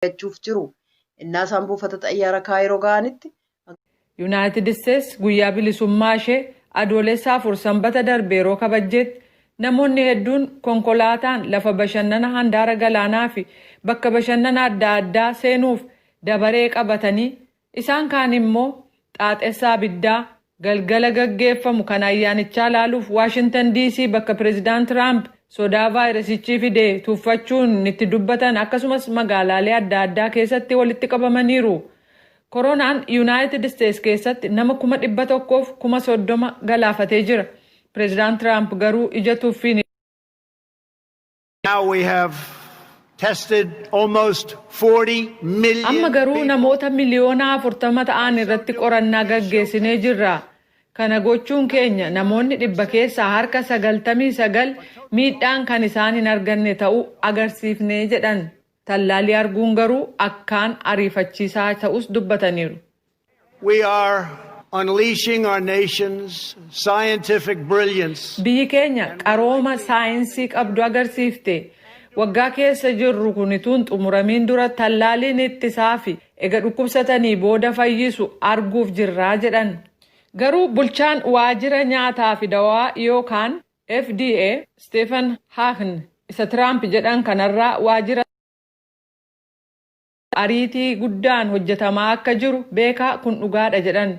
jechuuf jiru. Innaa isaan buufata xayyaara Kaayiroo ga'anitti. Yuunaayitid Isteets guyyaa bilisummaa ishee adoolessa 4 sanbata darbe yeroo kabajjetti namoonni hedduun konkolaataan lafa bashannana handaara galaanaa fi bakka bashannana adda addaa seenuuf dabaree qabatanii isaan kaan immoo xaaxessaa abiddaa galgala gaggeeffamu kan ayyaanichaa laaluuf Waashintan DC bakka Pireezidaant Tiraamp sodaa vaayirasichi fidee tuffachuun itti dubbatan akkasumas magaalaalee adda addaa keessatti walitti qabamaniiru. Koronaan Yuunaayitid Isteets keessatti nama 100,030 galaafatee jira. Pireezidaant Tiraamp garuu ija tuffiin. Now we have tested almost 40 million. Amma garuu namoota miliyoona 40 ta'an irratti qorannaa gaggeessinee jirra. Kana gochuun keenya namoonni 100 keessaa harka 99 miidhaan kan isaan hin arganne ta'uu agarsiifnee jedhan. Tallaalii arguun garuu akkaan ariifachiisaa ta'us dubbataniiru. We are unleashing our nation's scientific brilliance. Biyyi keenya qarooma saayinsii qabdu agarsiifte. Waggaa keessa jirru kunituun xumuramiin dura tallaaliin ittisaa fi ega dhukkubsatanii booda fayyisu arguuf jirraa jedhan. Garuu bulchaan waajjira nyaataa fi dawaa yookaan FDA Stephen Hahn isa Tiraamp jedhan kanarraa waajjira ariitii guddaan hojjetamaa akka jiru beekaa kun dhugaadha jedhan.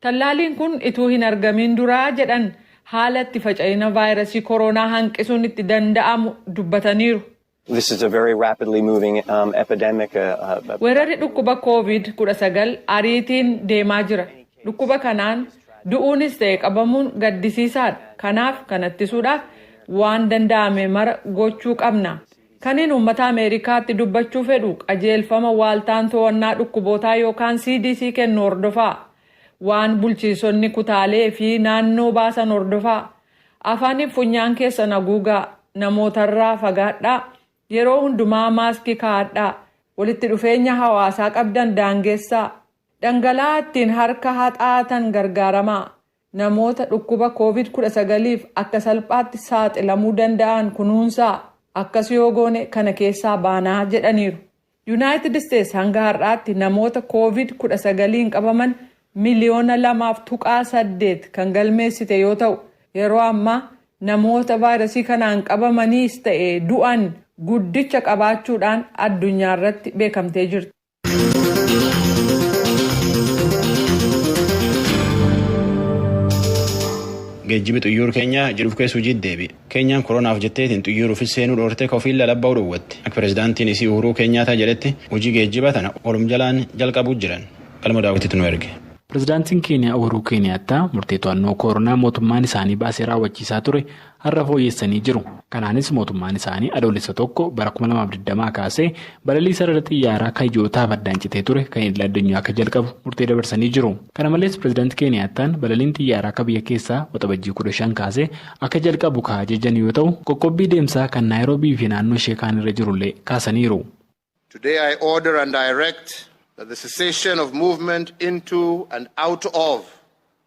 Tallaaliin kun ituu hin argamin duraa jedhan haala itti faca'ina vaayirasii koronaa hanqisuun itti danda'amu dubbataniiru. This is a very rapidly moving epidemic. Weerarri dhukkuba COVID-19 ariitiin deemaa jira. Dhukkuba kanaan du'uunis ta'e qabamuun gaddisiisaadha. Kanaaf kan ittisuudhaaf waan danda'ame mara gochuu qabna. Kaniin uummata Ameerikaatti dubbachuu fedhu qajeelfama waaltaan to'annaa dhukkubootaa yookaan CDC kennu hordofaa. Waan bulchiisonni kutaalee fi naannoo baasan hordofaa. Afaaniif funyaan keessan haguugaa. Namootarraa fagaadhaa. Yeroo hundumaa maaskii kaa'adhaa. Walitti dhufeenya hawaasaa qabdan daangessaa. Dhangala'aa ittiin harka haxaatan gargaaramaa. Namoota dhukkuba COVID-19f akka salphaatti saaxilamuu danda'an kunuunsaa. Akkas yoo goone kana keessaa baanaa jedhaniiru. Yuunaayitid Isteets hanga har'aatti namoota COVID-19 qabaman miliyoona 2.8 kan galmeessite yoo ta'u yeroo ammaa namoota vaayirasii kanaan qabamaniis ta'e du'an guddicha qabaachuudhaan addunyaa irratti beekamtee jirti. Geejjibi xiyyaara keenya jedhuuf keessu deebi. Keenyaan koronaaf jetteetiin xiyyaarufis seenuu dhoortee kofiin lalabbaa dhoowwatte. Akka pireezidaantiin isii Uhuruu Keenyaataa jedhetti hojii geejjiba tana olum jalaan jalqabuu jiran. Qalma daawwitiitu nu erge. Pireezidaantiin Keeniyaa Uhuruu Keenyaattaa murtee to'annoo koronaa mootummaan isaanii baasee raawwachiisaa ture har'a fooyyessanii jiru. Kanaanis mootummaan isaanii adoolessa 1 bara 2020 kaasee balalii sarara xiyyaaraa kayyootaaf addaan citee ture kan idil addunyaa akka jalqabu murtee dabarsanii jiru. Kana malees pireezidaantii Keeniyaattaan balaliin xiyyaaraa akka biyya keessaa waxabajjii 15 kaasee akka jalqabu ajajan yoo ta'u qoqqobbii deemsaa kan Naayiroobii fi naannoo ishee kaan irra jirullee kaasaniiru. Today I order and direct that the cessation of movement into and out of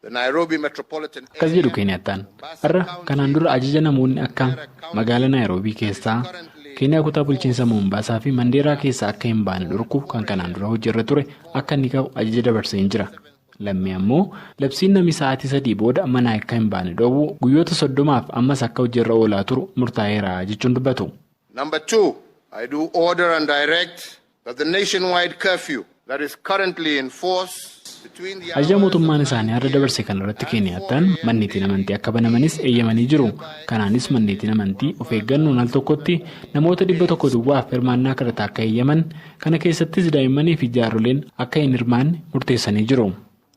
the Nairobi metropolitan area. Akkas jedhu Keeniyaattaan har'a kanaan dura ajaja namoonni akka magaalaa Naayiroobii keessaa Keeniyaa kutaa bulchiinsa Moombaasaa fi Mandeeraa keessaa akka hin baane dhorku kan kanaan dura hojiirra ture akka inni qabu ajaja dabarsee jira. Lammii ammoo labsiin namni sa'aatii 3 booda manaa akka hin baane dhoowwu guyyoota 30f ammas akka hojiirra oolaa turu murtaa'eera jechuun dubbatu. Number 2, I do order and direct that the nationwide curfew that is currently in force between the Ajaja mootummaan isaanii har'a dabarse kanarratti Keeniyaattaan manneetiin amantii akka banamanis eeyyamanii jiru. Kanaanis manneetiin amantii of eeggannoon al tokkotti namoota 100 duwwaaf hirmaannaa kadhataa akka eeyyaman kana keessattis daa'immanii fi jaarroleen akka hin hirmaanne murteessanii jiru.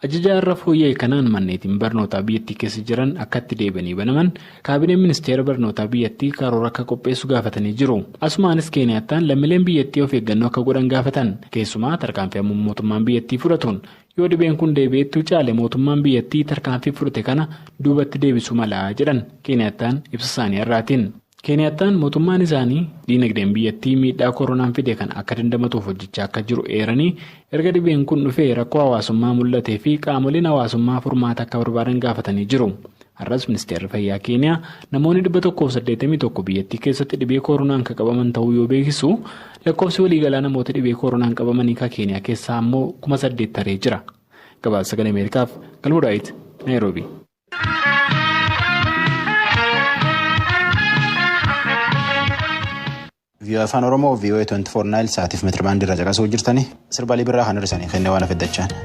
Ajaja har'a fooyya'e kanaan manneetiin barnootaa biyyattii keessa jiran akka itti deebanii banaman kaabineen ministeera barnootaa biyyattii karoora akka qopheessu gaafatanii jiru. Asumaanis Keeniyaattaan lammiileen biyyattii of eeggannoo akka godhan gaafatan keessumaa tarkaanfii mootummaan biyyattii fudhatuun yoo dhibeen kun deebi'eetti caale mootummaan biyyattii tarkaanfii fudhate kana duubatti deebisuu malaa jedhan Keeniyaattaan ibsa isaanii irraatiin. Keeniyaattaan mootummaan isaanii diinagdeen biyyattii miidhaa koronaan fide kan akka dandamatuuf hojjechaa akka jiru eeranii erga dhibeen kun dhufee rakkoo hawaasummaa mul'atee fi qaamoleen hawaasummaa furmaata akka barbaadan gaafatanii jiru. Har'as ministeerri fayyaa Keeniyaa namoonni 181 biyyattii keessatti dhibee koronaan kan qabaman ta'uu yoo beeksisu lakkoofsi waliigalaa namoota dhibee koronaan qabamanii kan Keeniyaa keessaa ammoo 8,000 taree jira. Gabaasa Sagalee Ameerikaaf Galmoo Daawit Naayiroobii. Vii'oo Afaan Oromoo vii'oo 24 Naayil Saatiif meetira baandii irra caqasuu jirtanii sirbalii birraa kan hir'isanii kennee waan afiddachaan.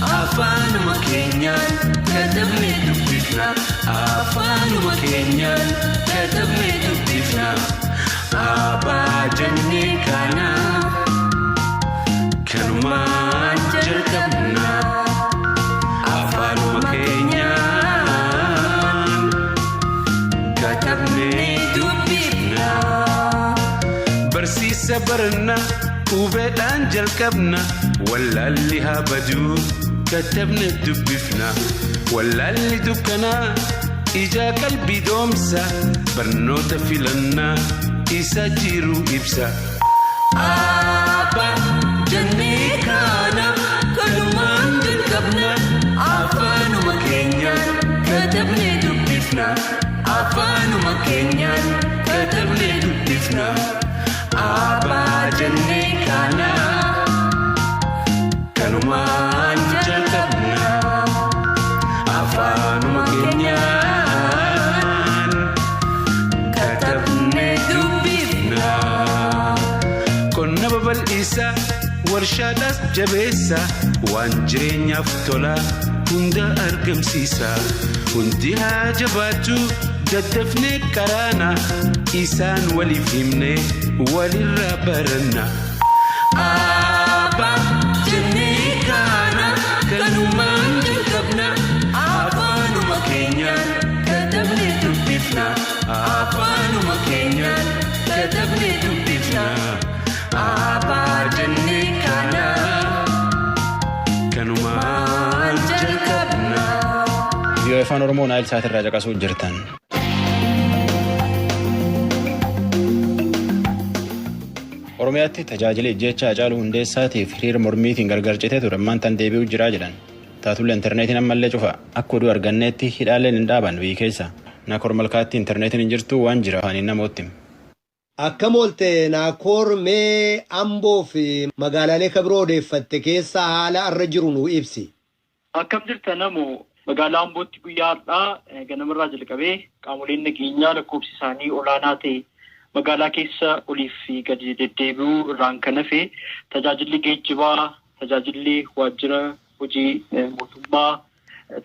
Afaanuma keenyaan katabnee dubbifna. Afaanuma keenyaan katabnee dubbifna. Abbaa jennee kana kanumaan jalqabna. Afaanuma keenyaan katabnee dubbifna. Barsiisa baranna hubeedhaan jalqabna. Wallaalli haa baduu. كتبنا دبفنا ولا اللي دكنا إجا قلبي دومسا برنوتا فيلنا إساجيرو إبسا آبا جني كانا كلمان جنكبنا آفانو مكينيان كتبنا دبفنا آفانو مكينيان كتبنا دبفنا آبا جني كانا كلمان Afaanuma keenyaan katabnee dubbifna. Qonna babal'isa warshaadhaas jabeessa waan jireenyaaf tola hunda argamsiisa. Hundi haa jabaatu daddafnee karaana isaan waliif himne walirraa baranna. Abbaa jennee kana kanumaan jalqabna. Afaanuma keenyaan katabnee dubbifna. Afaanuma keenyaan katabnee dubbifna. Abbaa jennee kana kanumaan jalqabna. Vii'oo Afaan Oromoo Naayil Saat irraa caqasuu jirtan. Oromiyaatti tajaajila ijjeechaa Hacaaluu Hundeessaatiif hiriira mormiitiin gargar citee ture ammaan tan deebi'uu jiraa jedhan. Taatullee intarneetiin ammallee cufa akka oduu arganneetti hidhaaleen hin dhaaban biyya keessa. Naakoor Malkaatti intarneetiin hin jirtu waan jira afaaniin namootti. Akkam oolte Naakoor mee Amboo fi magaalaalee kabiroo odeeffatte keessa haala irra jiru nu ibsi. Akkam jirta namoo magaalaa Ambootti guyyaa har'aa ganamarraa jalqabee qaamoleen nageenyaa lakkoofsi isaanii olaanaa ta'e magaalaa keessa oliif gadi deddeebi'uu irraan kan hafe tajaajilli geejjibaa, tajaajilli waajjira hojii mootummaa,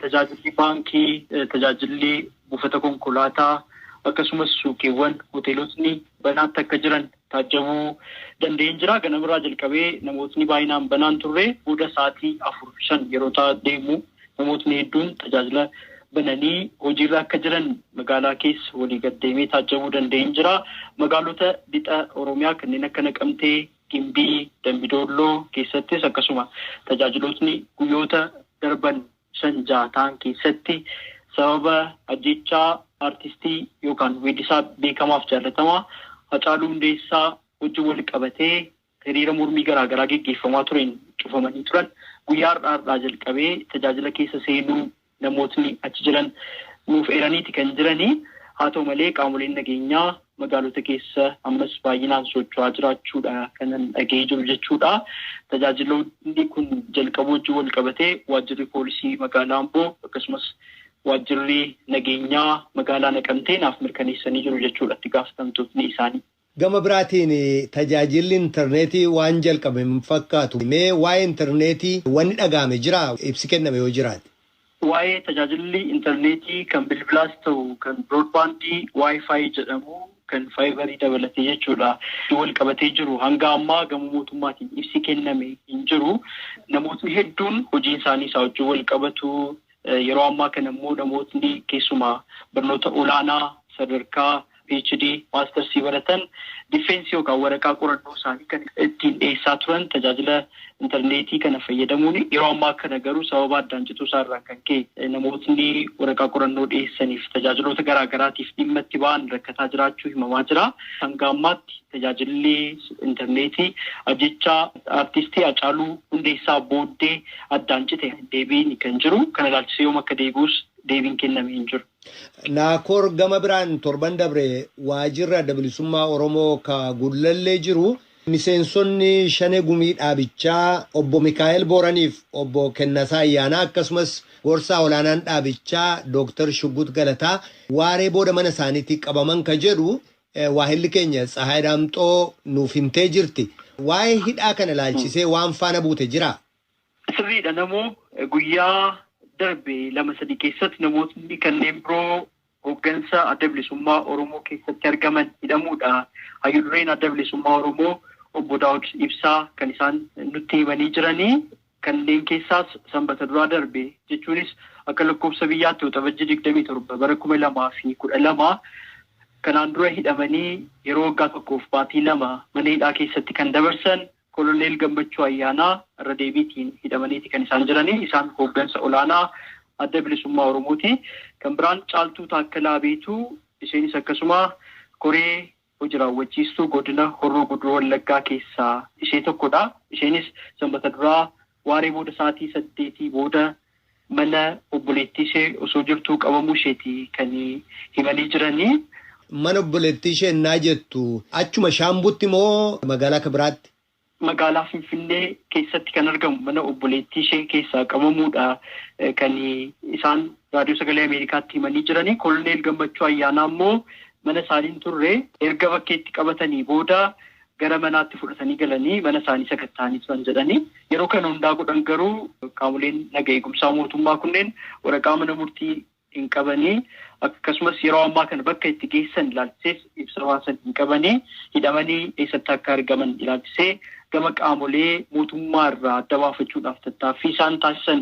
tajaajilli baankii, tajaajilli buufata konkolaataa akkasumas suuqiiwwan hoteelotni banaatti akka jiran taajjabuu danda'een jira. Ganamarraa jalqabee namootni baay'inaan banaan turre booda sa'aatii 4-5 yeroo deemu namootni hedduun tajaajila bananii hojiirra akka jiran magaalaa keessa walii gaddeemee taajjabuu danda'een jira. Magaalota lixa Oromiyaa kanneen akka Naqamtee, Gimbii, Dambidolloo keessattis akkasuma tajaajilotni guyyoota darban 5-6 ta'an keessatti sababa ajjechaa artistii yookaan weellisaa beekamaaf jaallatamaa Hacaaluu Hundeessaa wajjin wal qabatee hiriira mormii garaagaraa geggeeffamaa tureen cufamanii turan. Guyyaa har'aa jalqabee tajaajila keessa seenuu namootni achi jiran nuuf eeraniiti kan jiranii. Haa ta'u malee qaamoleen nageenyaa magaalota keessa ammas baay'inaan socho'aa jiraachuudha kanan dhaga'ee jiru jechuudha. Tajaajilonni kun jalqabuu wajjin wal qabatee waajjirri poolisii magaalaa Amboo akkasumas waajjirri nageenyaa magaalaa Naqamtee naaf mirkaneessanii jiru jechuudha itti gaafatamtootni isaanii. Gama biraatiin tajaajilli intarneetii waan jalqabe fakkaatu. Mee waa'ee intarneetii wanni dhaga'ame jira ibsi kenname yoo jiraate. Waa'ee tajaajilli intarneetii kan bilbilaas ta'u kan biroodbaandii Wi-Fi jedhamu kan faayibarii dabalatee jechuudha. Wal qabatee jiru hanga ammaa gama mootummaatiin ibsi kenname hin jiru. Namootni hedduun hojiin isaanii isaa wajjin wal qabatu. Yeroo ammaa kana immoo namootni keessumaa barnoota olaanaa sadarkaa PhD maastersii baratan difeensii yookaan waraqaa qorannoo isaanii kan ittiin dhiyeessaa turan tajaajila intarneetii kana fayyadamuun yeroo ammaa kana garuu sababa addaan cituu isaarraa kan ka'e namootni waraqaa qorannoo dhiyeessaniif tajaajiloota garaagaraatiif dhimma itti ba'an rakkataa jiraachuu himamaa jira. Hanga ammaatti tajaajilli intarneetii ajjechaa artistii Hacaaluu Hundeessaa booddee addaan cite deebiin kan jiru kana ilaalchisee yoom akka deebi'us deebiin kennamee hin jiru. Naakoor gama biraan torban dabre waajjirri adda bilisummaa Oromoo ka Gullallee jiru miseensonni Shanee Gumii dhaabichaa obbo Mikaa'el Booraniif obbo Kennasaa Ayyaanaa akkasumas gorsaa olaanaan dhaabichaa Dr. Shuggut Galataa waaree booda mana isaaniitti qabaman ka jedhu waahilli keenya Tsahaay Daamxoo nuuf himtee jirti. Waa'ee hidhaa kana ilaalchisee waan faana buute jira. Sirriidha namoo guyyaa darbe 2-3 keessatti namootni kanneen biroo hooggansa adda bilisummaa Oromoo keessatti argaman hidhamuudha. Hayyudureen adda bilisummaa Oromoo obbo Daawud Ibsaa kan isaan nutti himanii jiranii kanneen keessaas sanbata duraa darbe jechuunis akka lakkoofsa biyyaatti waxabajjii 27 bara 2012 kanaan dura hidhamanii yeroo waggaa tokkoof baatii 2 mana hidhaa keessatti kan dabarsan Koloneel Gammachuu Ayyaanaa irra deebiitiin hidhamaniiti kan isaan jiranii isaan hooggansa olaanaa adda bilisummaa Oromooti. Kan biraan Caaltuu Taakkalaa Beetuu isheenis akkasuma koree hojii raawwachiistuu godina Horroo Guduroo Wallaggaa keessaa ishee tokkodha. Isheenis sanbata duraa waaree booda sa'aatii 8 booda mana obboleettii ishee osoo jirtuu qabamuu isheeti kan himanii jiranii. Mana obboleettii ishee naa jettu achuma Shaambutti moo magaalaa kabiraatti? Magaalaa Finfinnee keessatti kan argamu mana obboleettii ishee keessaa qabamuudha kan isaan raadiyoo sagalee Ameerikaatti himanii jiranii. Koloneel Gammachuu Ayyaanaa immoo mana isaanii turre erga bakkeetti qabatanii booda gara manaatti fudhatanii galanii mana isaanii sakatta'anii turan jedhanii. Yeroo kana hundaa godhan garuu qaamoleen naga eegumsaa mootummaa kunneen waraqaa mana murtii hin qabanii akkasumas yeroo ammaa kana bakka itti geessan ilaalchisee ibsa baasan hin qabanii hidhamanii eessatti akka argaman ilaalchisee gama qaamolee mootummaa irraa adda baafachuudhaaf tattaaffii isaan taasisan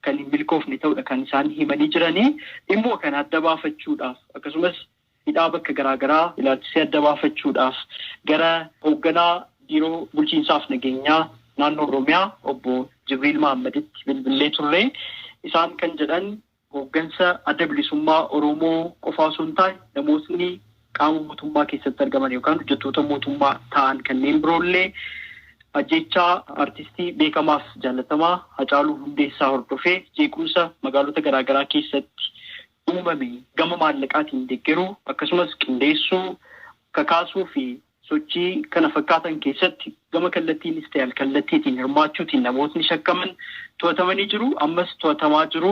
kan hin milkoofne ta'udha kan isaan himanii jiranii. Dhimmoo kana adda baafachuudhaaf akkasumas hidhaa bakka garaagaraa ilaalchisee adda baafachuudhaaf gara hoogganaa biiroo bulchiinsaaf nageenyaa naannoo Oromiyaa obbo Jibriil Mahaammaditti bilbilee turre. Isaan kan jedhan hooggansa adda bilisummaa Oromoo qofaa osoo hin taane namootni qaama mootummaa keessatti argaman yookaan hojjettoota mootummaa ta'an kanneen biroollee ajjechaa artistii beekamaaf jaallatamaa Hacaaluu Hundeessaa hordofee jeequmsa magaalota garaagaraa keessatti uumame gama maallaqaatiin deeggaruu akkasumas qindeessuu kakaasuu fi sochii kana fakkaatan keessatti gama kallattiinis ta'e alkallattiitiin hirmaachuutiin namootni shakkaman to'atamanii jiru. Ammas to'atamaa jiru.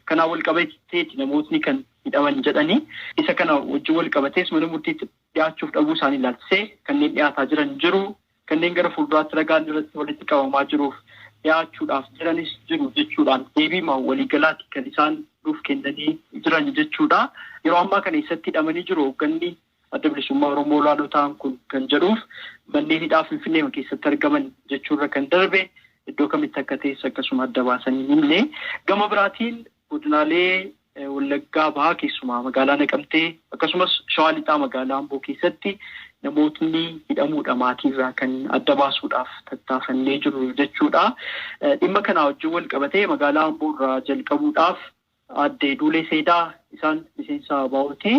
Kanaan wal qabateeti namootni kan hidhaman jedhanii isa kana wajjin wal qabatees mana murtiitti dhiyaachuuf dhabuu isaanii ilaalchisee kanneen dhiyaataa jiran jiru. Kanneen gara fuulduraatti ragaan irratti walitti qabamaa jiruuf dhiyaachuudhaaf jiranis jiru jechuudhaan deebiima waliigalaatti kan isaan nuuf kennanii jiran jechuudha. Yeroo ammaa kana eessatti hidhamanii jiru hoogganni adda bilisummaa Oromoo olaanoo ta'an kun kan jedhuuf manneen hidhaa Finfinnee keessatti argaman jechuurra kan darbe iddoo kamitti akka ta'es akkasuma adda baasanii himne. Gama biraatiin godinaalee Wallaggaa bahaa keessumaa magaalaa Naqamtee akkasumas Shawaa Lixaa magaalaa Amboo keessatti namootni hidhamuudha maatiirraa kan adda baasuudhaaf tattaafannee jiru jechuudha. Dhimma kanaa wajjin wal qabatee magaalaa Amboo irraa jalqabuudhaaf aadde Duulee Seedaa isaan miseensa baa'ooti.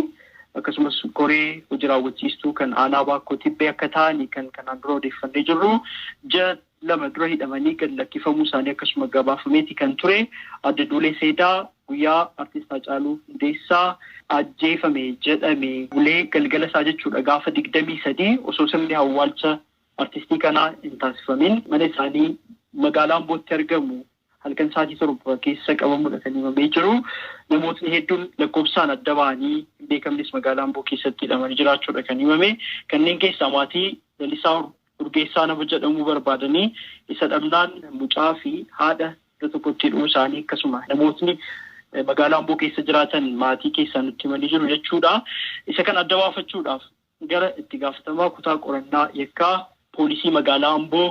Akkasumas koree hojii raawwachiistuu kan aanaa Baakkoo Tibbee akka ta'anii kan kanaan dura odeeffannee jirru. Ji'a 2 dura hidhamanii gad lakkifamuu isaanii akkasuma gabaafameeti kan ture. Aadde Duulee Seedaa guyyaa artist Hacaaluu Hundeessaa ajjeefame jedhame bulee galgala isaa jechuudha gaafa 23 osoo sirni awwaalcha artistii kanaa hin taasifamin mana isaanii magaalaa Ambootti argamu halkan sa'aatii 7 keessa qabamuudha kan himamee jiru. Namootni hedduun lakkoofsaan adda ba'anii hin beekamnes magaalaa Amboo keessatti hidhamanii jiraachuudha kan himame. Kanneen keessaa maatii Lalisaa Urgeessaa nama jedhamuu barbaadanii isa dhabnaan mucaa fi haadha iddoo tokkotti hidhuu isaanii akkasuma namootni magaalaa Amboo keessa jiraatan maatii keessaa nutti himanii jiru jechuudha. Isa kan adda baafachuudhaaf gara itti gaafatamaa kutaa qorannaa yakkaa poolisii magaalaa Amboo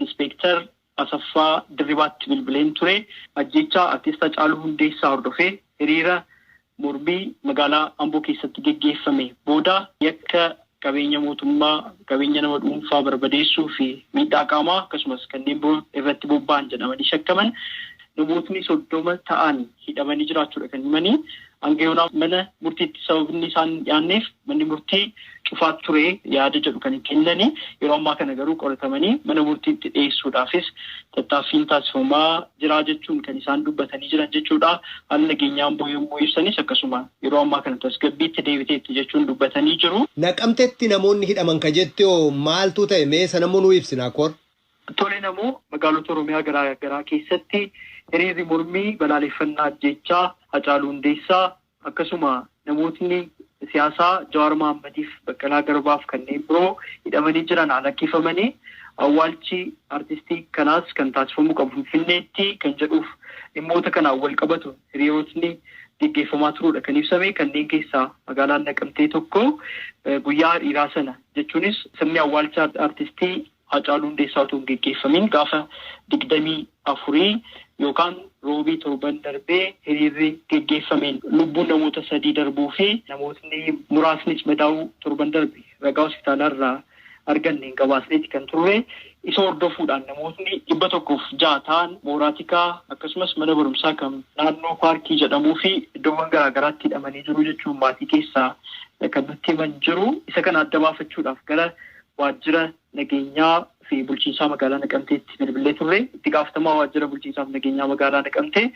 Inspektar Asaffaa Dirribaatti bilbileen ture. Ajjechaa artist Hacaaluu Hundeessaa hordofee hiriira morbii magaalaa Amboo keessatti geggeeffame booda yakka qabeenya mootummaa, qabeenya nama dhuunfaa barbadeessuu fi miidhaa qaamaa akkasumas kanneen biroo irratti bobba'an jedhamanii shakkaman namootni 30 ta'an hidhamanii jiraachuudha kan himanii. Angeewwan mana murtiitti sababni isaan dhiyaanneef manni murtii cufaa ture yaada jedhu kan kennanii yeroo ammaa kana garuu qoratamanii mana murtiitti dhiyeessuudhaafis tattaaffiin taasifamaa jira jechuun kan isaan dubbatanii jiran jechuudha. Haalli nageenyaa Amboo yommuu ibsanis akkasuma yeroo ammaa kana tasgabbiitti deebiteetti jechuun dubbatanii jiru. Naqamteetti namoonni hidhaman ka jettee maaltu ta'e mee sanammoo nu ibsina koor? Tole namoo magaalota Oromiyaa garaa keessatti hiriirri mormii balaaleffannaa ajjeechaa Hacaaluu Hundeessaa akkasuma namootni siyaasaa Jawaar Mahaammadiif Baqqalaa Garbaaf kanneen biroo hidhamanii jiran alakkifamanii awwaalchi artistii kanaas kan taasifamu qabu Finfinneetti kan jedhuuf dhimmoota kanaan wal qabatu hiriirotni geggeeffamaa turuudha kan ibsame. Kanneen keessaa magaalaan Naqamtee tokko guyyaa hiriiraa sana jechuunis sirni awwaalcha artistii Hacaaluu Hundeessaa utuu hin geggeeffamin gaafa 24 yookaan roobii torban darbee hiriirri geggeeffameen lubbuun namoota 3 darbuu fi namootni muraasnis madaa'uu torban darbe ragaa hospitaalarraa arganneen gabaasneeti kan turre. Isa hordofuudhaan namootni 106 ta'an mooraatikaa akkasumas mana barumsaa kan naannoo paarkii jedhamuu fi iddoowwan garaagaraatti hidhamanii jiru jechuun maatii keessaa kan nutti himan jiru. Isa kana adda baafachuudhaaf gara waajjira nageenyaa fi bulchiinsaa magaalaa Naqamteetti bilbilee turre. Itti gaafatamaa waajjira bulchiinsaaf nageenyaa magaalaa Naqamtee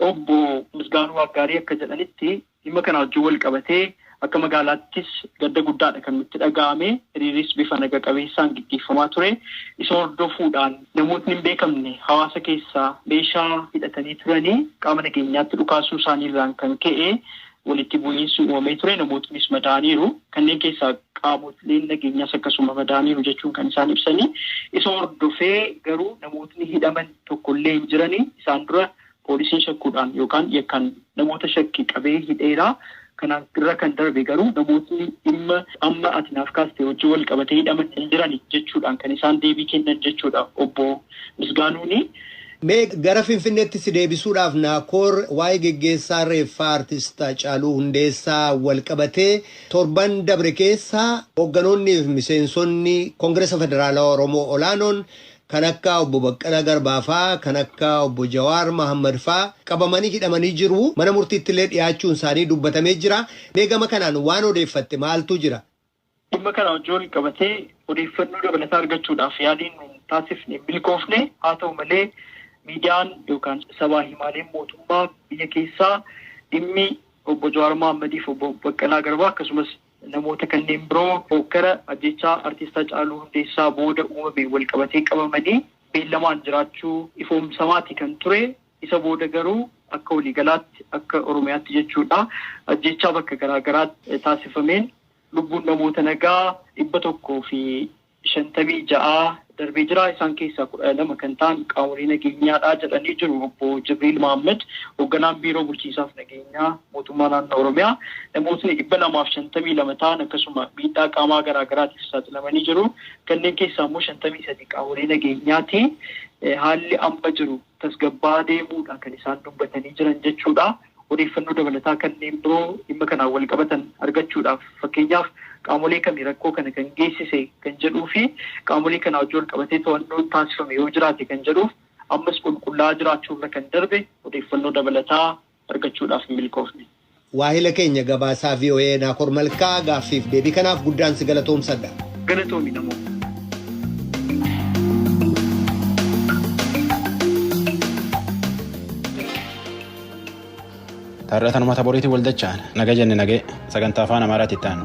obbo Misgaanuu Waggaarii akka jedhanitti dhimma kana wajjin wal qabatee akka magaalaattis gadda guddaadha kan nutti dhaga'ame. Hiriirris bifa naga qabeessaan gaggeeffamaa ture. Isa hordofuudhaan namootni hin beekamne hawaasa keessaa meeshaa hidhatanii turanii qaama nageenyaatti dhukaasuu isaaniirraan kan ka'e walitti bu'iinsi uumamee ture. Namootnis madaaniiru. Kanneen keessaa qaamoleen nageenyaas akkasuma madaaniiru jechuun kan isaan ibsanii. Isa hordofee garuu namootni hidhaman tokkollee hin jiranii. Isaan dura poolisiin shakkuudhaan yookaan yakkaan namoota shakkii qabee hidheeraa. Kanaan irra kan darbe garuu namootni dhimma amma ati naaf kaastee wajjin wal qabatee hidhaman hin jiran jechuudhaan kan isaan deebii kennan jechuudha obbo Misgaanuuni. Mee gara Finfinneetti si deebisuudhaaf Naakoor waa'ee geggeessaa reeffaa artist Hacaaluu Hundeessaa wal qabatee torban dabre keessaa hoogganoonni fi miseensonni Koongireesa Federaalaa Oromoo olaanoon kan akka obbo Baqqalaa Garbaa faa kan akka obbo Jawaar Mahammad faa qabamanii hidhamanii jiru. Mana murtiitti illee dhiyaachuun isaanii dubbatamee jira. Mee gama kanaan waan odeeffatte maaltu jira? Dhimma kana wajjin wal qabatee odeeffannoo dabalataa argachuudhaaf yaaliin taasifne milkoofne. Haa ta'u malee miidiyaan yookaan sabaa himaaleen mootummaa biyya keessaa dhimmi obbo Jawaar Mahaammadiif obbo Baqqalaa Garbaa akkasumas namoota kanneen biroo hokkara ajjechaa artist Hacaaluu Hundeessaa booda uumame wal qabatee qabamanii beellamaan jiraachuu ifoomsamaati kan ture. Isa booda garuu akka waliigalaatti akka Oromiyaatti jechuudha ajjechaa bakka garaagaraatti taasifameen lubbuun namoota nagaa 156 darbee jira. Isaan keessaa 12 kan ta'an qaamolee nageenyaadhaa jedhanii jiru. Obbo Jibriil Mahammad hoogganaan biiroo bulchiinsaaf nageenyaa mootummaa naannoo Oromiyaa. Namootni 252 ta'an akkasuma miidhaa qaamaa garaagaraatiif saaxilamanii jiru. Kanneen keessaa immoo 53 qaamolee nageenyaati. Haalli amma jiru tasgabbaa deemuudha kan isaan dubbatanii jiran jechuudha. Odeeffannoo dabalataa kanneen biroo dhimma kanaan wal qabatan argachuudhaaf fakkeenyaaf qaamolee kamii rakkoo kana kan geessise kan jedhuu fi qaamolee kanaa wajjin wal qabatee to'annoo taasifame yoo jiraate kan jedhuuf ammas qulqullaa'aa jiraachuurra kan darbe odeeffannoo dabalataa argachuudhaaf milkoofne. Waahila keenya gabaasaa VOA Naakoor Malkaa gaaffiif deebii kanaaf guddaan si galatoomsadha. Galatoomi namoo. Tarreetan uummata boriitii waldachaan naga jenne nagee sagantaa afaan Amaaraatti ta'an.